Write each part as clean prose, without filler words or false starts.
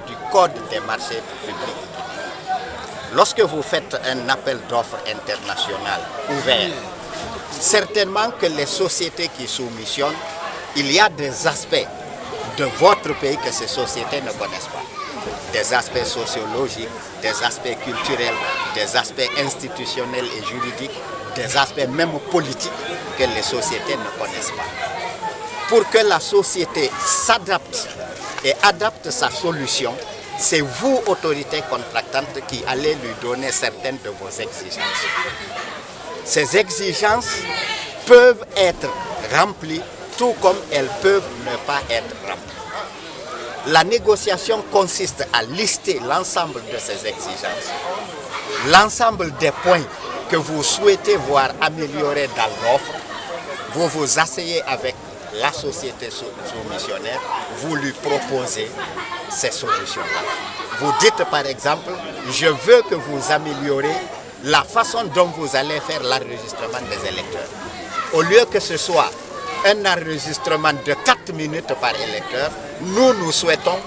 du Code des marchés publics. Lorsque vous faites un appel d'offres international ouvert, certainement que les sociétés qui soumissionnent, il y a des aspects de votre pays que ces sociétés ne connaissent pas. Des aspects sociologiques, des aspects culturels, des aspects institutionnels et juridiques, des aspects même politiques que les sociétés ne connaissent pas. Pour que la société s'adapte et adapte sa solution, c'est vous, autorité contractante, qui allez lui donner certaines de vos exigences. Ces exigences peuvent être remplies, tout comme elles peuvent ne pas être remplies. La négociation consiste à lister l'ensemble de ces exigences, l'ensemble des points que vous souhaitez voir améliorés dans l'offre. Vous vous asseyez avec la société soumissionnaire, vous lui proposez ces solutions-là. Vous dites par exemple, je veux que vous améliorez la façon dont vous allez faire l'enregistrement des électeurs. Au lieu que ce soit un enregistrement de 4 minutes par électeur, nous souhaitons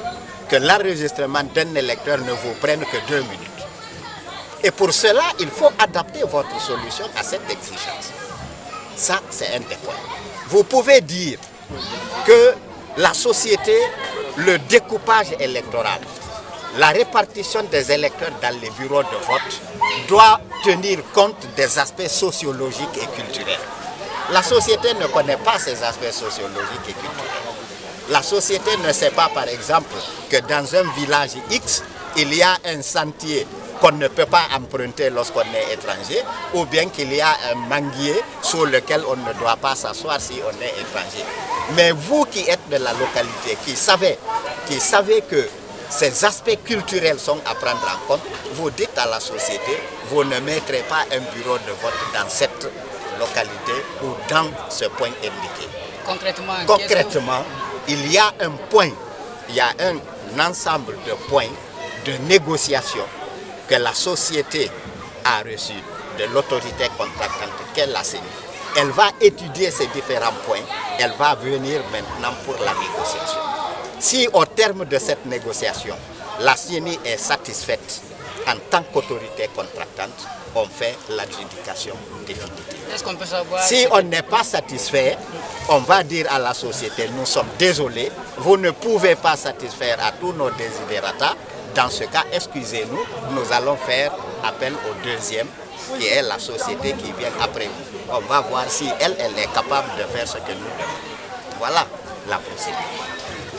que l'enregistrement d'un électeur ne vous prenne que 2 minutes. Et pour cela, il faut adapter votre solution à cette exigence. Ça, c'est un des points. Vous pouvez dire que la société, le découpage électoral, la répartition des électeurs dans les bureaux de vote doit tenir compte des aspects sociologiques et culturels. La société ne connaît pas ces aspects sociologiques et culturels. La société ne sait pas, par exemple, que dans un village X, il y a un sentier qu'on ne peut pas emprunter lorsqu'on est étranger, ou bien qu'il y a un manguier sur lequel on ne doit pas s'asseoir si on est étranger. Mais vous qui êtes de la localité, qui savez que ces aspects culturels sont à prendre en compte, vous dites à la société, vous ne mettrez pas un bureau de vote dans cette localité ou dans ce point indiqué. Concrètement, il y a un point, il y a un ensemble de points de négociation que la société a reçu de l'autorité contractante qu'est la CENI. Elle va étudier ces différents points, elle va venir maintenant pour la négociation. Si au terme de cette négociation, la CENI est satisfaite en tant qu'autorité contractante, on fait l'adjudication définitive. Est-ce qu'on peut savoir... Si on n'est pas satisfait, on va dire à la société, nous sommes désolés, vous ne pouvez pas satisfaire à tous nos desiderata. Dans ce cas, excusez-nous, nous allons faire appel au deuxième, qui est la société qui vient après vous. On va voir si elle est capable de faire ce que nous demandons. Voilà la procédure.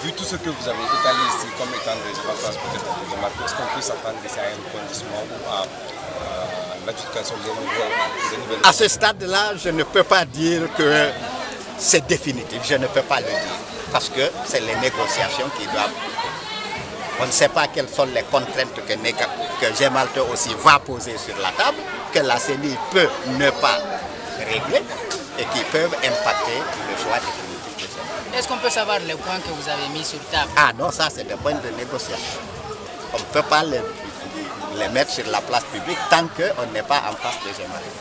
Vu tout ce que vous avez étalé ici comme étant des avantages peut-être de remarquer, est-ce qu'on peut s'attendre à un refondissement ou à l'adjudication des nouvelles... À ce stade-là, je ne peux pas dire que c'est définitif, je ne peux pas le dire, parce que c'est les négociations qui doivent... On ne sait pas quelles sont les contraintes que Gemalto aussi va poser sur la table, que la CENI peut ne pas régler et qui peuvent impacter le choix définitif de Gemalto. Est-ce qu'on peut savoir les points que vous avez mis sur table? Ah non, ça c'est des points de négociation. On ne peut pas les mettre sur la place publique tant qu'on n'est pas en face de Gemalto.